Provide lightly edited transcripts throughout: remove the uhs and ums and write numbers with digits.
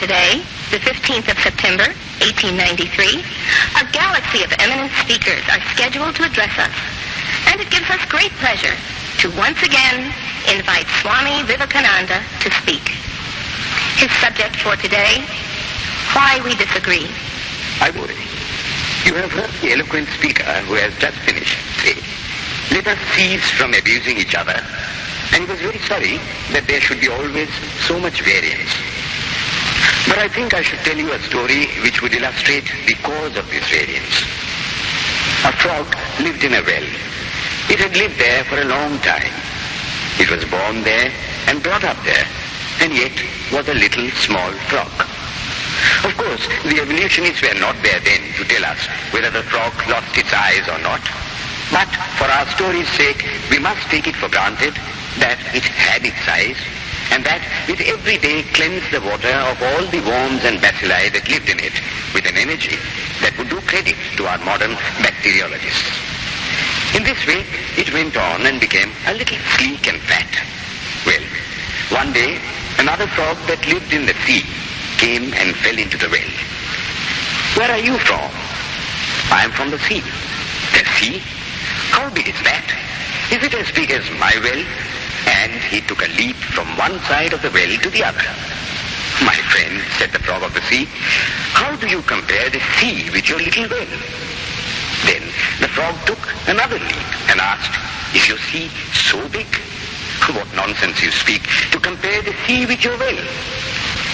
today, the 15th of September, 1893, a galaxy of eminent speakers are scheduled to address us, and it gives us great pleasure to once again invite Swami Vivekananda to speak. His subject for today, Why We Disagree. Aguri, you have heard the eloquent speaker who has just finished say, let us cease from abusing each other, and he was very sorry that there should be always so much variance. But I think I should tell you a story which would illustrate the cause of this variance. A frog lived in a well. It had lived there for a long time. It was born there and brought up there, and yet was a little small frog. Of course, the evolutionists were not there then to tell us whether the frog lost its eyes or not. But for our story's sake, we must take it for granted that it had its eyes, and that it every day cleansed the water of all the worms and bacilli that lived in it with an energy that would do credit to our modern bacteriologists. In this way, it went on and became a little sleek and fat. Well, one day, another frog that lived in the sea came and fell into the well. Where are you from? I am from the sea. The sea? How big is that? Is it as big as my well? And he took a leap from one side of the well to the other. My friend, said the frog of the sea, how do you compare the sea with your little well? Then the frog took another leap and asked, is your sea so big? What nonsense you speak, to compare the sea with your well.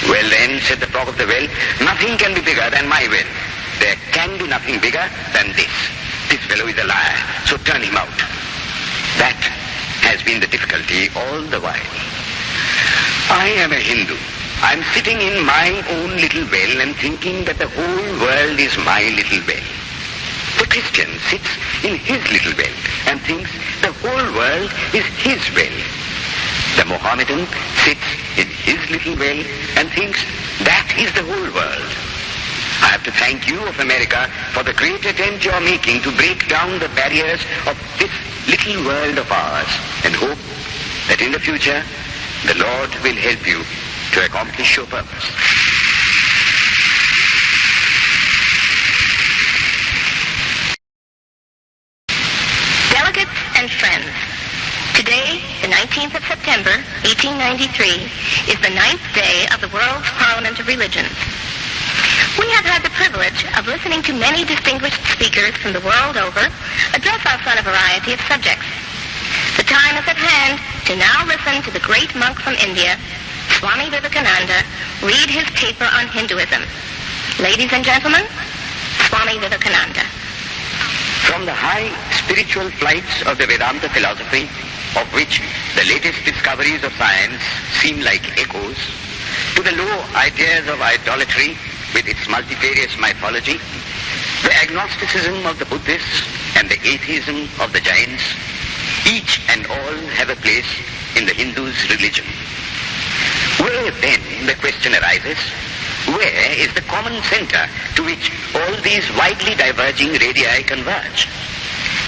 Well then, said the frog of the well, nothing can be bigger than my well. There can be nothing bigger than this. This fellow is a liar, so turn him out. That has been the difficulty all the while. I am a Hindu. I am sitting in my own little well and thinking that the whole world is my little well. The Christian sits in his little well and thinks the whole world is his well. The Mohammedan sits in his little well and thinks that is the whole world. I have to thank you of America for the great attempt you are making to break down the barriers of this little world of ours, and hope that in the future the Lord will help you to accomplish your purpose. Delegates and friends, today, the 19th of September, 1893, is the 9th day of the World's Parliament of Religions. We have had the privilege of listening to many distinguished speakers from the world over address us on a variety of subjects. The time is at hand to now listen to the great monk from India, Swami Vivekananda, read his paper on Hinduism. Ladies and gentlemen, Swami Vivekananda. From the high spiritual flights of the Vedanta philosophy, of which the latest discoveries of science seem like echoes, to the low ideas of idolatry with its multifarious mythology, the agnosticism of the Buddhists and the atheism of the Jains, each and all have a place in the Hindu's religion. Where then, the question arises, where is the common center to which all these widely diverging radii converge?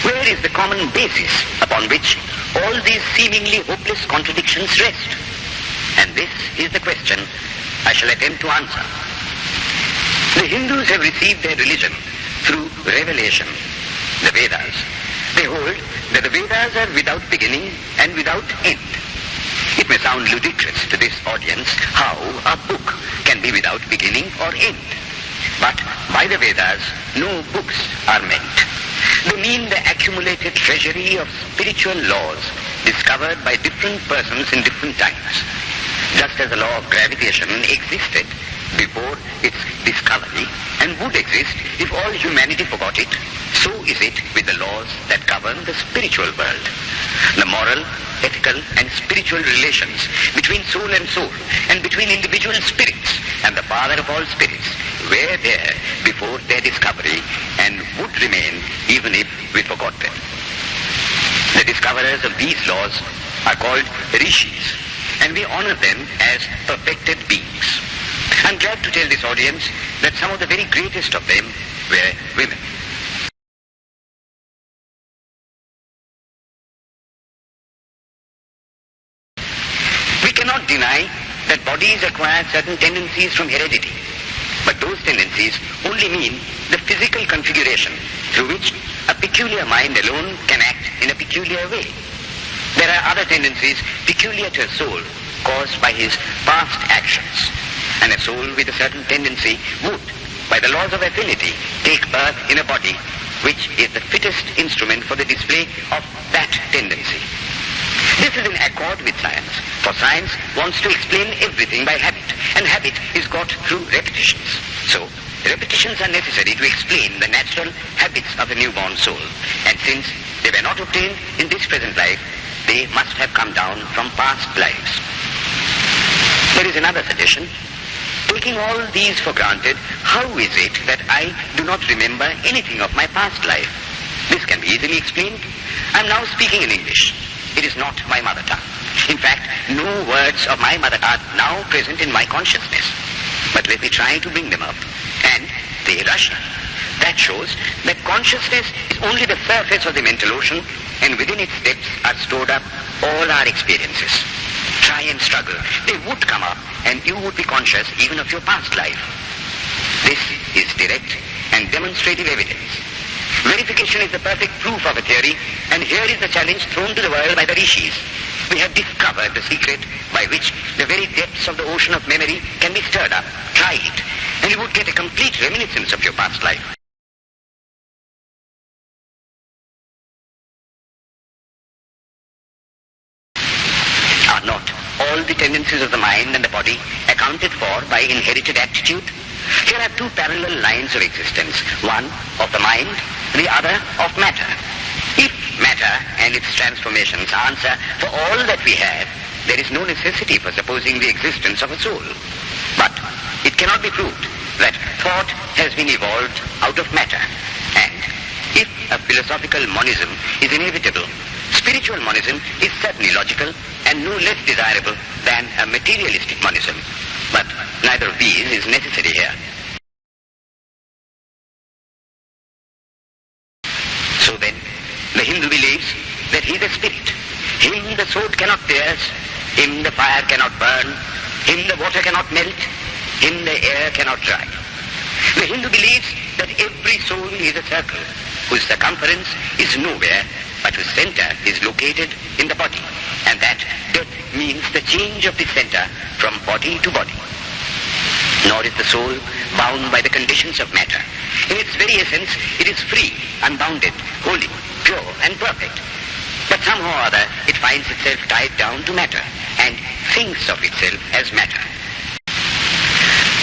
Where is the common basis upon which all these seemingly hopeless contradictions rest? And this is the question I shall attempt to answer. The Hindus have received their religion through revelation, the Vedas. They hold that the Vedas are without beginning and without end. It may sound ludicrous to this audience how a book can be without beginning or end. But by the Vedas, no books are meant. They mean the accumulated treasury of spiritual laws discovered by different persons in different times. Just as the law of gravitation existed before its discovery and would exist if all humanity forgot it, so is it with the laws that govern the spiritual world. The moral, ethical and spiritual relations between soul and between individual spirits and the Father of all spirits were there before their discovery and would remain even if we forgot them. The discoverers of these laws are called rishis, and we honor them as perfected beings. I'm glad to tell this audience that some of the very greatest of them were women. We cannot deny that bodies acquire certain tendencies from heredity. But those tendencies only mean the physical configuration through which a peculiar mind alone can act in a peculiar way. There are other tendencies peculiar to a soul caused by his past actions. And a soul with a certain tendency would, by the laws of affinity, take birth in a body which is the fittest instrument for the display of that tendency. This is in accord with science, for science wants to explain everything by habit, and habit is got through repetitions. So, repetitions are necessary to explain the natural habits of a newborn soul, and since they were not obtained in this present life, they must have come down from past lives. There is another suggestion. Taking all these for granted, how is it that I do not remember anything of my past life? This can be easily explained. I am now speaking in English. It is not my mother tongue. In fact, no words of my mother are now present in my consciousness. But let me try to bring them up. And they rush. That shows that consciousness is only the surface of the mental ocean, and within its depths are stored up all our experiences. Try and struggle. They would come up, and you would be conscious even of your past life. This is direct and demonstrative evidence. Verification is the perfect proof of a theory, and here is the challenge thrown to the world by the rishis. We have discovered the secret by which the very depths of the ocean of memory can be stirred up. Try it, and you would get a complete reminiscence of your past life. Are not all the tendencies of the mind and the body accounted for by inherited aptitude? Here are two parallel lines of existence, one of the mind, the other of matter. If matter and its transformations answer for all that we have, there is no necessity for supposing the existence of a soul. But it cannot be proved that thought has been evolved out of matter. And if a philosophical monism is inevitable, spiritual monism is certainly logical and no less desirable than a materialistic monism. But neither of these is necessary here. So then, the Hindu believes that he is a spirit. Him the sword cannot pierce, him the fire cannot burn, him the water cannot melt, him the air cannot dry. The Hindu believes that every soul is a circle, whose circumference is nowhere, but whose center is located in the body, and that death means the change of the center from body to body. Nor is the soul bound by the conditions of matter. In its very essence, it is free, unbounded, holy, pure, and perfect. But somehow or other, it finds itself tied down to matter, and thinks of itself as matter.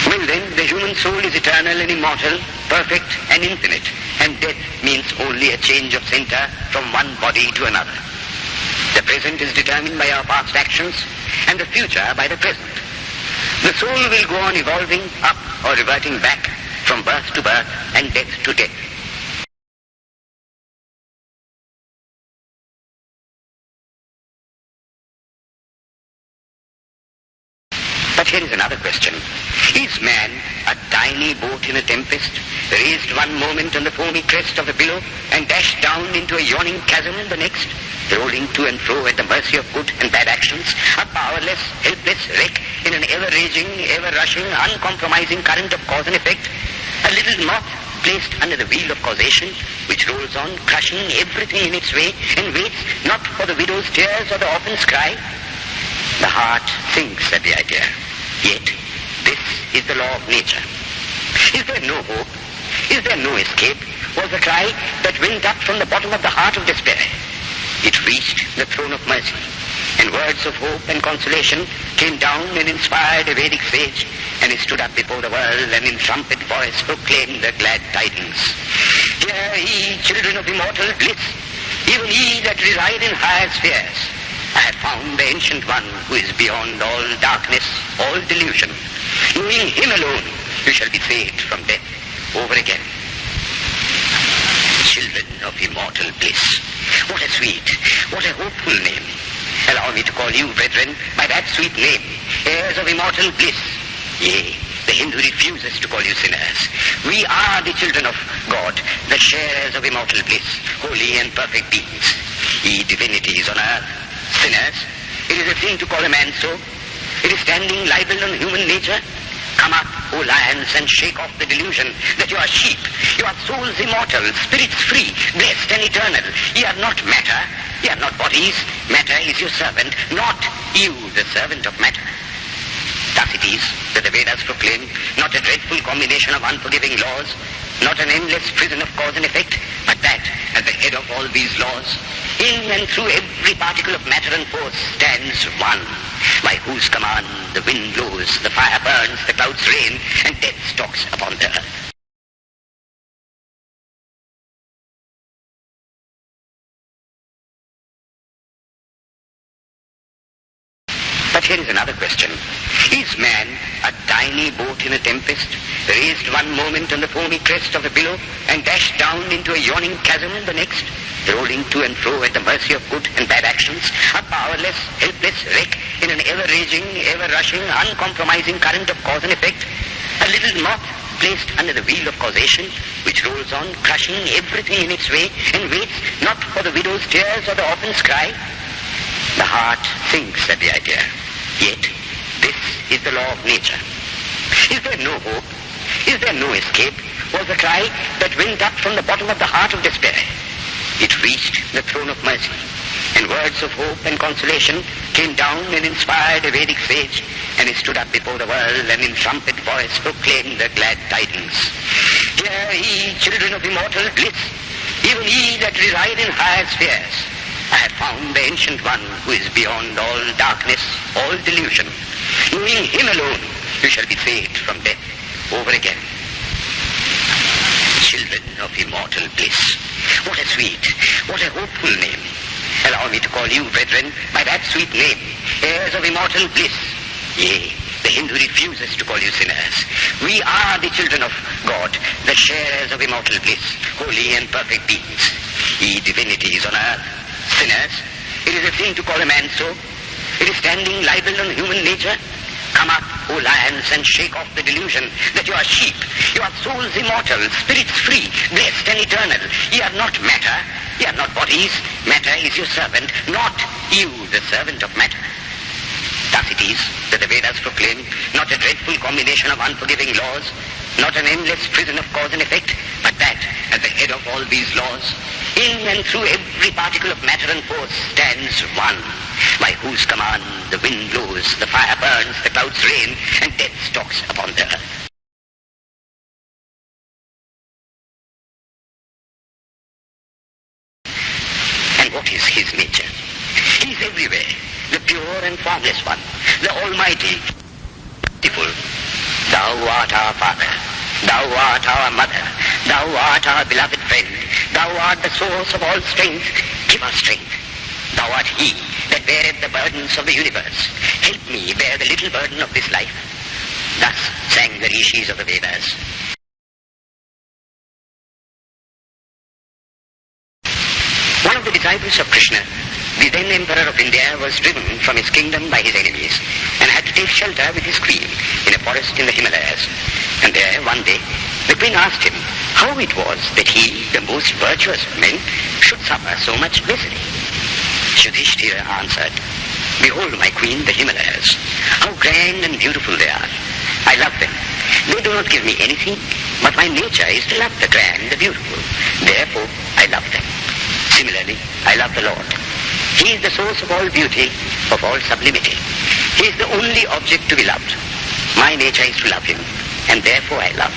Well then, the human soul is eternal and immortal, perfect and infinite, and death means only a change of center from one body to another. The present is determined by our past actions, and the future by the present. The soul will go on evolving up or reverting back from birth to birth and death to death. But here is another question. Is man a tiny boat in a tempest, raised one moment on the foamy crest of a billow and dashed down into a yawning chasm the next, rolling to and fro at the mercy of good and bad actions, a powerless, helpless wreck in an ever-raging, ever-rushing, uncompromising current of cause and effect, a little moth placed under the wheel of causation, which rolls on, crushing everything in its way, and waits not for the widow's tears or the orphan's cry? The heart sinks at the idea. Yet, this is the law of nature. Is there no hope? Is there no escape? Was the cry that went up from the bottom of the heart of despair. It reached the throne of mercy, and words of hope and consolation came down and inspired a Vedic sage, and he stood up before the world and in trumpet voice proclaimed the glad tidings. Hear ye, children of immortal bliss, even ye that reside in higher spheres. I have found the Ancient One who is beyond all darkness, all delusion. Knowing him alone, you shall be saved from death over again. Children of immortal bliss. What a sweet, what a hopeful name. Allow me to call you, brethren, by that sweet name, heirs of immortal bliss. Yea, the Hindu refuses to call you sinners. We are the children of God, the sharers of immortal bliss, holy and perfect beings. Ye divinities on earth, sinners, it is a thing to call a man so. It is standing libel on human nature. Come up, O lions, and shake off the delusion that you are sheep. You are souls immortal, spirits free, blessed and eternal. Ye are not matter, ye are not bodies. Matter is your servant, not you the servant of matter. Thus it is that the Vedas proclaim not a dreadful combination of unforgiving laws, not an endless prison of cause and effect, but that at the head of all these laws, in and through every particle of matter and force stands one, by whose command the wind blows, the fire burns, the clouds rain, and death stalks upon the earth. But here is another question. Is man a tiny boat in a tempest, raised one moment on the foamy crest of a billow and dashed down into a yawning chasm the next, rolling to and fro at the mercy of good and bad actions, a powerless, helpless wreck in an ever-raging, ever-rushing, uncompromising current of cause and effect, a little moth placed under the wheel of causation, which rolls on, crushing everything in its way, and waits not for the widow's tears or the orphan's cry? The heart sinks at the idea. Yet, this is the law of nature. Is there no hope? Is there no escape? Was the cry that went up from the bottom of the heart of despair. It reached the throne of mercy, and words of hope and consolation came down and inspired a Vedic sage, and he stood up before the world and in trumpet voice proclaimed the glad tidings. Hear ye, children of immortal bliss, even ye that reside in higher spheres. I have found the Ancient One who is beyond all darkness, all delusion. Knowing him alone, you shall be saved from death over again. Children of immortal bliss. What a sweet, what a hopeful name. Allow me to call you, brethren, by that sweet name, heirs of immortal bliss. Yea, the Hindu refuses to call you sinners. We are the children of God, the sharers of immortal bliss, holy and perfect beings. Ye divinities on earth, sinners, it is a sin to call a man so. It is standing libel on human nature. Come up, O lions, and shake off the delusion that you are sheep. You are souls immortal, spirits free, blessed and eternal. Ye are not matter, ye are not bodies. Matter is your servant, not you the servant of matter. Thus it is that the Vedas proclaim not a dreadful combination of unforgiving laws, not an endless prison of cause and effect, but that at the head of all these laws, in and through every particle of matter and force stands one, by whose command the wind blows, the fire burns, the clouds rain, and death stalks upon the earth. And what is his nature? He is everywhere, the pure and formless one, the almighty, beautiful. Thou art our Father, thou art our Mother, thou art our beloved friend, thou art the source of all strength. Give us strength. Thou art he that beareth the burdens of the universe. Help me bear the little burden of this life. Thus sang the rishis of the Vedas. One of the disciples of Krishna, the then Emperor of India, was driven from his kingdom by his enemies and had to take shelter with his queen in a forest in the Himalayas. And there, one day, the queen asked him how it was that he, the most virtuous of men, should suffer so much misery. Yudhishthira answered, Behold, my queen, the Himalayas. How grand and beautiful they are. I love them. They do not give me anything, but my nature is to love the grand, the beautiful. Therefore, I love them. Similarly, I love the Lord. He is the source of all beauty, of all sublimity. He is the only object to be loved. My nature is to love him, and therefore I love.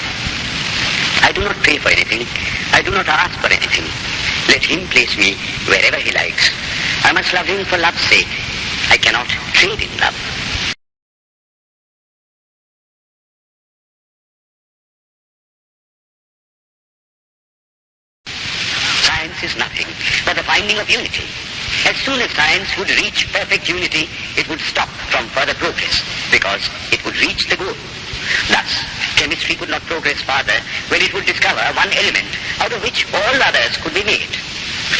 I do not pray for anything. I do not ask for anything. Let him place me wherever he likes. I must love him for love's sake. I cannot trade in love. Science is nothing but the finding of unity. As soon as science would reach perfect unity, it would stop from further progress, because it would reach the goal. Thus, chemistry could not progress farther when it would discover one element out of which all others could be made.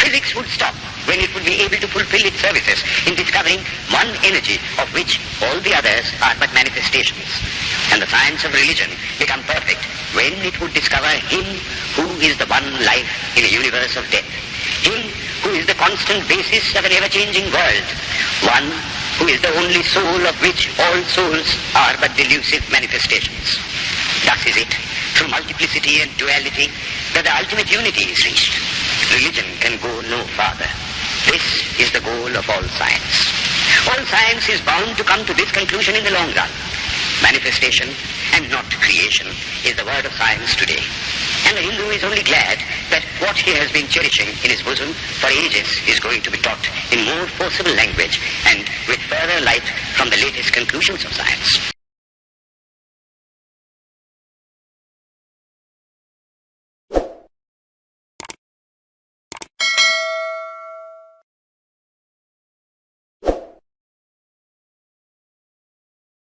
Physics would stop when it would be able to fulfill its services in discovering one energy of which all the others are but manifestations. And the science of religion become perfect when it would discover him who is the one life in a universe of death, him who is the constant basis of an ever-changing world, one who is the only soul of which all souls are but delusive manifestations. Thus is it, through multiplicity and duality, that the ultimate unity is reached. Religion can go no farther. This is the goal of all science. All science is bound to come to this conclusion in the long run. Manifestation and not creation is the word of science today. And the Hindu is only glad that what he has been cherishing in his bosom for ages is going to be taught in more forcible language and with further light from the latest conclusions of science.